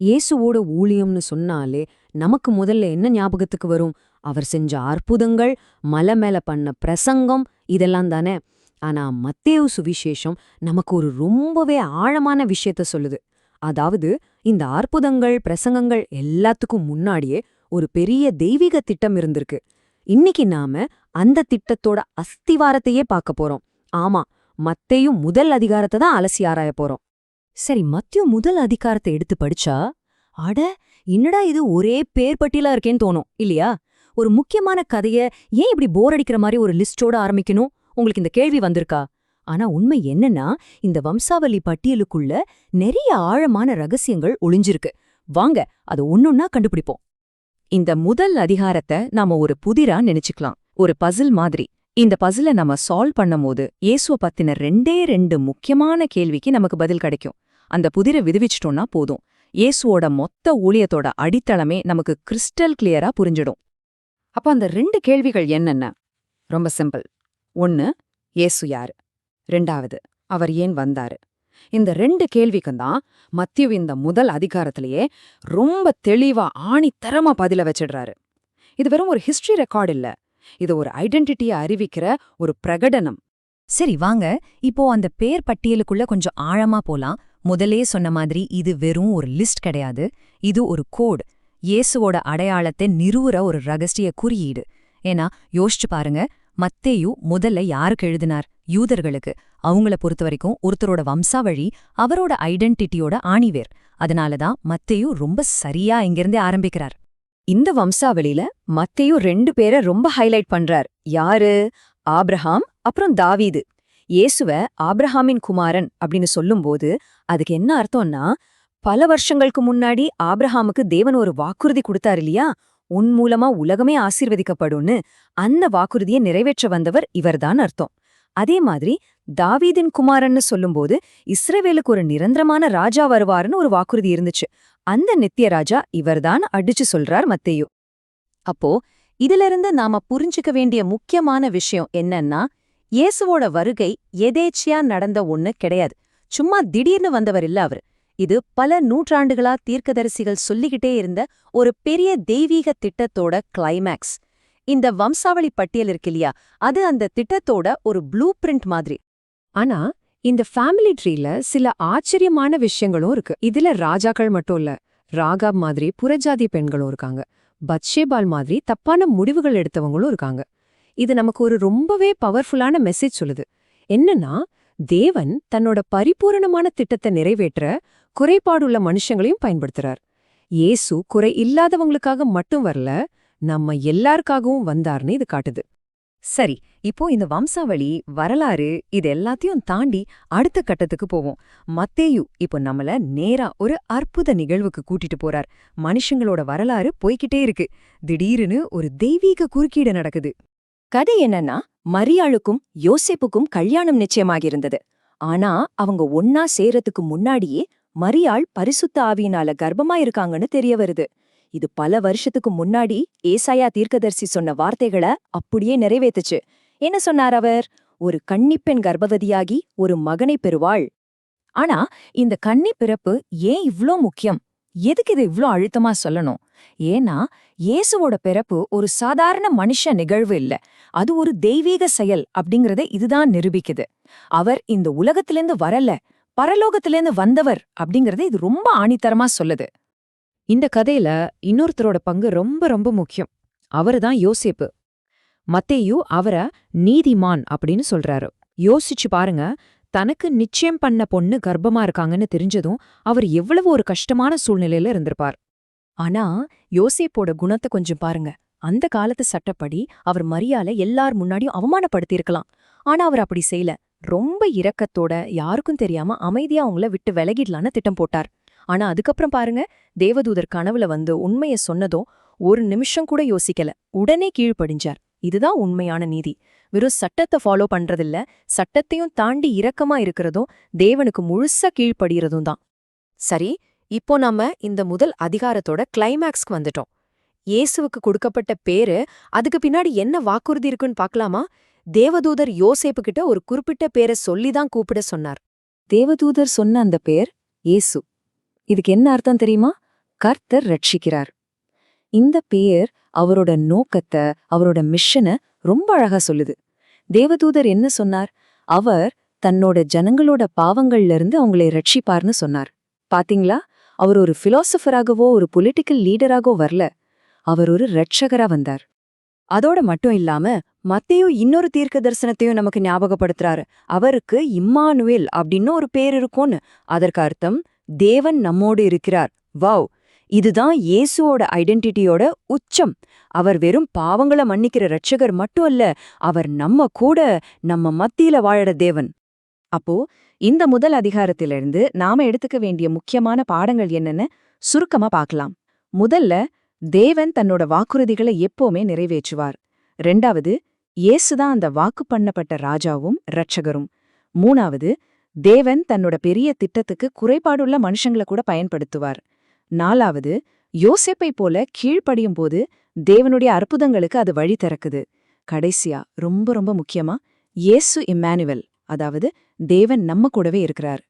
இயேசுவோட ஊழியம்னு சொன்னாலே நமக்கு முதல்ல என்ன ஞாபகத்துக்கு வரும்? அவர் செஞ்ச அற்புதங்கள், மலை மேல பண்ண பிரசங்கம், இதெல்லாம் தானே. ஆனா மத்தேயு சுவிசேஷம் நமக்கு ஒரு ரொம்பவே ஆழமான விஷயத்த சொல்லுது. அதாவது இந்த அற்புதங்கள் பிரசங்கங்கள் எல்லாத்துக்கும் முன்னாடியே ஒரு பெரிய தெய்வீக திட்டம் இருந்திருக்கு. இன்னைக்கு நாம அந்த திட்டத்தோட அஸ்திவாரத்தையே பார்க்க போறோம். ஆமா, மத்தேயு முதல் அதிகாரத்தை தான் அலசி ஆராய போறோம். சரி, மத்திய முதல் அதிகாரத்தை எடுத்து படிச்சா, அட என்னடா இது ஒரே பேர் பட்டியலா இருக்கேன்னு தோணும் இல்லையா? ஒரு முக்கியமான கதைய ஏன் இப்படி போர் அடிக்கிற மாதிரி ஒரு லிஸ்டோட ஆரம்பிக்கணும்? உங்களுக்கு இந்த கேள்வி வந்திருக்கா? ஆனா உண்மை என்னன்னா, இந்த வம்சாவளி பட்டியலுக்குள்ள நிறைய ஆழமான ரகசியங்கள் ஒளிஞ்சிருக்கு. வாங்க அது ஒன்னொன்னா கண்டுபிடிப்போம். இந்த முதல் அதிகாரத்தை நாம ஒரு புதிரா நினைச்சுக்கலாம், ஒரு பசில் மாதிரி. இந்த பசில நம்ம சால்வ் பண்ணும்போது இயேசுவ பத்தின ரெண்டே முக்கியமான கேள்விக்கு நமக்கு பதில் கிடைக்கும். அந்த புதிரை விடுவிச்சிட்டோம்னா போதும், இயேசுவோட மொத்த ஊழியத்தோட அடித்தளமே நமக்கு கிறிஸ்டல் கிளியரா புரிஞ்சிடும். அப்ப அந்த 2 கேள்விகள் என்னென்ன? ரொம்ப சிம்பிள். 1, இயேசு யாரு? 2, அவர் ஏன் வந்தாரு? இந்த 2 கேள்விக்கும் தான் மத்திய இந்த முதல் அதிகாரத்திலேயே ரொம்ப தெளிவா ஆணித்தரமா பதில வச்சிடுறாரு. இது வெறும் ஒரு ஹிஸ்டரி ரெக்கார்ட் இல்ல, இது ஒரு ஐடென்டிட்டியை அறிவிக்கிற ஒரு பிரகடனம். சரி வாங்க, இப்போ அந்த பேர் பட்டியலுக்குள்ள கொஞ்சம் ஆழமா போலாம். முதலே சொன்ன மாதிரி இது வெறும் ஒரு லிஸ்ட் கிடையாது, இது ஒரு கோட். இயேசுவோட அடையாளத்தை நிறுவுற ஒரு ரகசிய குறியீடு. ஏன்னா யோசிச்சு பாருங்க, மத்தேயு முதல்ல யாருக்கு எழுதினார்? யூதர்களுக்கு. அவங்கள பொறுத்த வரைக்கும் ஒருத்தரோட வம்சாவழி அவரோட ஐடென்டிட்டியோட ஆணிவேர். அதனாலதான் மத்தேயு ரொம்ப சரியா இங்கிருந்தே ஆரம்பிக்கிறார். இந்த வம்சாவளியில மத்தேயு 2 பேரை ரொம்ப ஹைலைட் பண்றார். யாரு? ஆபிரகாம், அப்புறம் தாவீது. இயேசுவ ஆபிரஹாமின் குமாரன் அப்படின்னு சொல்லும்போது அதுக்கு என்ன அர்த்தம்னா, பல வருஷங்களுக்கு முன்னாடி ஆபிரஹாமுக்கு தேவன் ஒரு வாக்குறுதி கொடுத்தார் இல்லையா, உன் மூலமா உலகமே ஆசீர்வதிக்கப்படும்னு. அந்த வாக்குறுதியை நிறைவேற்ற வந்தவர் இவர்தான் அர்த்தம். அதே மாதிரி தாவீதின் குமாரன்னு சொல்லும்போது இஸ்ரவேலுக்கு ஒரு நிரந்தரமான ராஜா வருவாருன்னு ஒரு வாக்குறுதி இருந்துச்சு. அந்த நித்திய ராஜா இவர்தான் அடிச்சு சொல்றார் மத்தேயு. அப்போ இதிலிருந்து நாம புரிஞ்சுக்க வேண்டிய முக்கியமான விஷயம் என்னன்னா, இயேசுவோட வருகை எதேச்சியா நடந்த ஒண்ணு கிடையாது. சும்மா திடீர்னு வந்தவர் இல்ல அவரு. இது பல நூற்றாண்டுகளா தீர்க்கதரிசிகள் சொல்லிக்கிட்டே இருந்த ஒரு பெரிய தெய்வீக திட்டத்தோட கிளைமேக்ஸ். இந்த வம்சாவளி பட்டியல் இருக்கு இல்லையா, அது அந்த திட்டத்தோட ஒரு ப்ளூ பிரிண்ட் மாதிரி. ஆனா இந்த ஃபேமிலி ட்ரீல சில ஆச்சரியமான விஷயங்களும் இருக்கு. இதுல ராஜாக்கள் மட்டும் இல்ல, ராகாப் மாதிரி புறஜாதி பெண்களும் இருக்காங்க. பத்ஷேபால் மாதிரி தப்பான முடிவுகள் எடுத்தவங்களும் இருக்காங்க. இது நமக்கு ஒரு ரொம்பவே பவர்ஃபுல்லான மெசேஜ் சொல்லுது. என்னன்னா, தேவன் தன்னோட பரிபூரணமான திட்டத்தை நிறைவேற்ற குறைபாடுள்ள மனுஷங்களையும் பயன்படுத்துறார். இயேசு குறை இல்லாதவங்களுக்காக மட்டும் வரல, நம்ம எல்லாருக்காகவும் வந்தார்னு இது காட்டுது. சரி, இப்போ இந்த வம்சாவளி வரலாறு இது எல்லாத்தையும் தாண்டி அடுத்த கட்டத்துக்கு போவோம். மத்தேயு இப்போ நம்மள நேரா ஒரு அற்புத நிகழ்வுக்கு கூட்டிட்டு போறார். மனுஷங்களோட வரலாறு போய்கிட்டே இருக்கு. திடீர்னு ஒரு தெய்வீக குறுக்கீடு நடக்குது. கதை என்னன்னா, மரியாளுக்கும் யோசேப்புக்கும் கல்யாணம் நிச்சயமாகியிருந்தது. ஆனா அவங்க ஒன்னா சேரத்துக்கு முன்னாடியே மரியாள் பரிசுத்த ஆவியினால கர்ப்பமா இருக்காங்கன்னு தெரிய வருது. இது பல வருஷத்துக்கு முன்னாடி ஏசாயா தீர்க்கதரிசி சொன்ன வார்த்தைகளை அப்படியே நிறைவேத்துச்சு. என்ன சொன்னார் அவர்? ஒரு கன்னிப்பெண் கர்ப்பவதியாகி ஒரு மகனை பெறுவாள். ஆனா இந்த கன்னி பிறப்பு ஏன் இவ்ளோ முக்கியம்? எதுக்கு இது இவ்ளோ அழுத்தமா சொல்லணும்? ஏன்னா இயேசுவோட பிறப்பு ஒரு சாதாரண மனுஷ நிகழ்வு இல்ல, அது ஒரு தெய்வீக செயல் அப்படிங்கறத இதுதான் நிரூபிக்குது. அவர் இந்த உலகத்திலேருந்து வரல, பரலோகத்திலேருந்து வந்தவர் அப்படிங்கறத இது ரொம்ப ஆணித்தரமா சொல்லுது. இந்த கதையில இன்னொருத்தரோட பங்கு ரொம்ப ரொம்ப முக்கியம். அவருதான் யோசேப்பு. மத்தேயு அவரை நீதிமான் அப்படின்னு சொல்றாரு. யோசிச்சு பாருங்க, தனக்கு நிச்சயம் பண்ண பொண்ணு கர்ப்பமா இருக்காங்கன்னு தெரிஞ்சதும் அவர் எவ்வளவு ஒரு கஷ்டமான சூழ்நிலையில இருந்திருப்பார். ஆனா யோசேப்போட குணத்தை கொஞ்சம் பாருங்க. அந்த காலத்து சட்டப்படி அவர் மரியாளை எல்லார் முன்னாடியும் அவமானப்படுத்தியிருக்கலாம். ஆனா அவர் அப்படி செய்யல. ரொம்ப இரக்கத்தோட யாருக்கும் தெரியாம அமைதியா அவங்கள விட்டு விலகிடலான்னு திட்டம் போட்டார். ஆனா அதுக்கப்புறம் பாருங்க, தேவதூதர் கனவுல வந்து உண்மைய சொன்னதும் ஒரு நிமிஷம் கூட யோசிக்கல, உடனே கீழ்ப்படிஞ்சார். இதுதான் உண்மையான நீதி. வெறும் சட்டத்தை ஃபாலோ பண்றதில்ல, சட்டத்தையும் தாண்டி இரக்கமா இருக்கிறதும் தேவனுக்கு முழுசா கீழ்ப்படுகிறதும் தான். சரி, இப்போ நாம இந்த முதல் அதிகாரத்தோட கிளைமேக்ஸ்க்கு வந்துட்டோம். இயேசுவுக்கு கொடுக்கப்பட்ட பேரு, அதுக்கு பின்னாடி என்ன வாக்குறுதி இருக்குன்னு பார்க்கலாமா? தேவதூதர் யோசேப்பு கிட்ட ஒரு குறிப்பிட்ட பேரை சொல்லிதான் கூப்பிட சொன்னார். தேவதூதர் சொன்ன அந்த பேர் இயேசு. இதுக்கு என்ன அர்த்தம் தெரியுமா? கர்த்தர் ரட்சிக்கிறார். இந்த பெயர் அவரோட நோக்கத்தை, அவரோட மிஷனை ரொம்ப அழகா சொல்லுது. தேவதூதர் என்ன சொன்னார்? அவர் தன்னோட ஜனங்களோட பாவங்கள்ல இருந்து அவங்களை ரட்சிப்பார்னு சொன்னார். பாத்தீங்களா? அவர் ஒரு பிலாசபராகவோ ஒரு பொலிட்டிக்கல் லீடராகவோ வரல. அவர் ஒரு ரட்சகரா வந்தார். அதோட மட்டும் இல்லாம மத்தேயு இன்னொரு தீர்க்க தரிசனத்தையும் நமக்கு ஞாபகப்படுத்துறாரு. அவருக்கு இம்மானுவேல் அப்படின்னு ஒரு பேர் இருக்கும்னு. அதற்கு அர்த்தம் தேவன் நம்மோடு இருக்கிறார். வாவ்! இதுதான் இயேசுவோட ஐடென்டிட்டியோட உச்சம். அவர் வெறும் பாவங்கள மன்னிக்கிற ரட்சகர் மட்டும் அல்ல, அவர் நம்ம கூட, நம்ம மத்தியில வாழற தேவன். அப்போ இந்த முதல் அதிகாரத்திலிருந்து நாம எடுத்துக்க வேண்டிய முக்கியமான பாடங்கள் என்னன்னு சுருக்கமா பார்க்கலாம். முதல்ல, தேவன் தன்னோட வாக்குறுதிகளை எப்பவுமே நிறைவேற்றுவார். 2வது, இயேசுதான் அந்த வாக்கு பண்ணப்பட்ட ராஜாவும் ரட்சகரும். 3வது, தேவன் தன்னோட பெரிய திட்டத்துக்கு குறைபாடுள்ள மனுஷங்களை கூட பயன்படுத்துவார். 4வது, யோசேப்பை போல கீழ்ப்படியும் போது தேவனுடைய அற்புதங்களுக்கு அது வழி திறக்குது. கடைசியா, ரொம்ப ரொம்ப முக்கியமா, இயேசு இம்மானுவேல், அதாவது தேவன் நம்ம கூடவே இருக்கிறார்.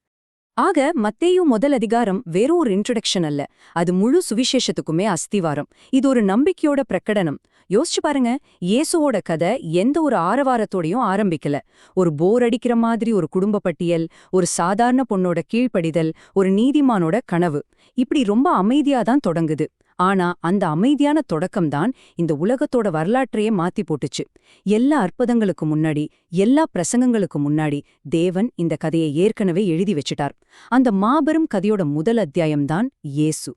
ஆக மத்தேயு முதல் அதிகாரம் வெறும் ஒரு இன்ட்ரடக்ஷன் அல்ல, அது முழு சுவிசேஷத்துக்குமே அஸ்திவாரம். இது ஒரு நம்பிக்கையோட பிரகடனம். யோசிச்சு பாருங்க, இயேசுவோட கதை எந்த ஒரு ஆரவாரத்தோடையும் ஆரம்பிக்கல. ஒரு போர் அடிக்கிற மாதிரி ஒரு குடும்ப பட்டியல், ஒரு சாதாரண பொண்ணோட கீழ்ப்படிதல், ஒரு நீதிமானோட கனவு, இப்படி ரொம்ப அமைதியாதான் தொடங்குது. ஆனா அந்த அமைதியான தொடக்கம்தான் இந்த உலகத்தோட வரலாற்றையே மாத்தி போட்டுச்சு. எல்லா அற்புதங்களுக்கு முன்னாடி, எல்லா பிரசங்கங்களுக்கு முன்னாடி தேவன் இந்த கதையை ஏற்கனவே எழுதி வச்சிட்டார். அந்த மாபெரும் கதையோட முதல் அத்தியாயம்தான் இயேசு.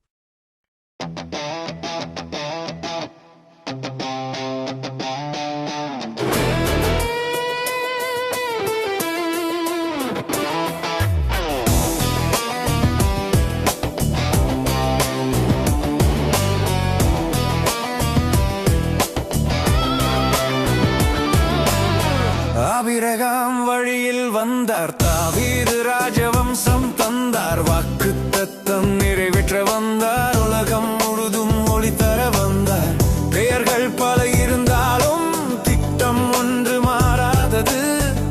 ஆபிரகாம் வழியில் வந்தார், தாவீது ராஜவம்சம் தந்தார், வாக்குத்தத்தம் நிறைவேற்ற வந்தார், உலகம் முழுதும் ஒளி தர வந்தார். பெயர்கள் பல இருந்தாலும் திட்டம் ஒன்று மாறாதது.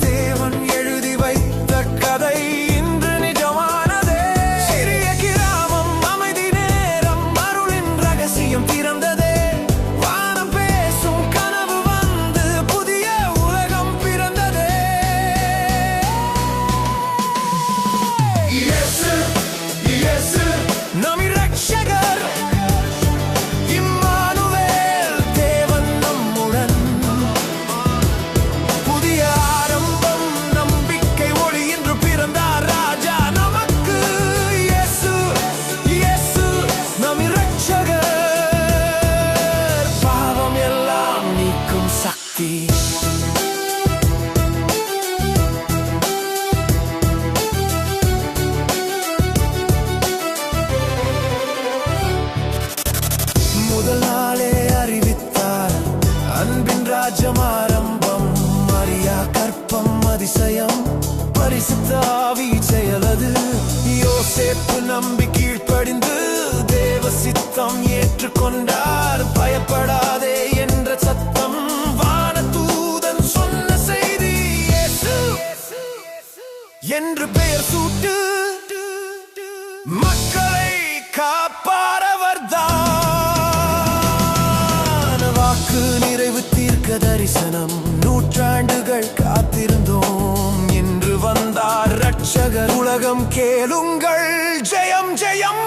தேவன் எழுதி வைத்த கதை இன்று நிஜமானதே. சிறிய கிராமம், அமைதி நேரம், அருளின் ரகசியம் திறந்ததே. வானம் பேசும் கனவு வந்து புதிய உலகம் பிறந்ததே. இயேசு, இயேசு நம் இரட்சகர், இம்மானுவேல், தேவன் நம்முடன். புதிய ஆரம்பம், நம்பிக்கை ஒளி என்று பிறந்தார் ராஜா நமக்கு. இயேசு, இயேசு நம் இரட்சகர், பாவம் எல்லாம் நீக்கும் சக்தி. முதல் நாளே அறிவித்தார், அன்பின் ராஜ்யம் ஆரம்பம். மரியா கற்பம் அதிசயம், பரிசுத்த ஆவி செயலது. யோசேப்பு நம்பி கீழ்ப்படிந்து தேவ சித்தம் ஏற்றுக்கொண்டார். பயப்படாதே என்ற சத்தம், வானதூதன் சொன்ன செய்தி. இயேசு என்று பெயர் சூட்டு, மக்களை காப்பாரவர்தான். வாக்கு நிறைவு, தீர்க்க தரிசனம், நூற்றாண்டுகள் காத்திருந்தோம். இன்று வந்தார் ரட்சகர், உலகம் கேளுங்கள், ஜெயம் ஜெயம்.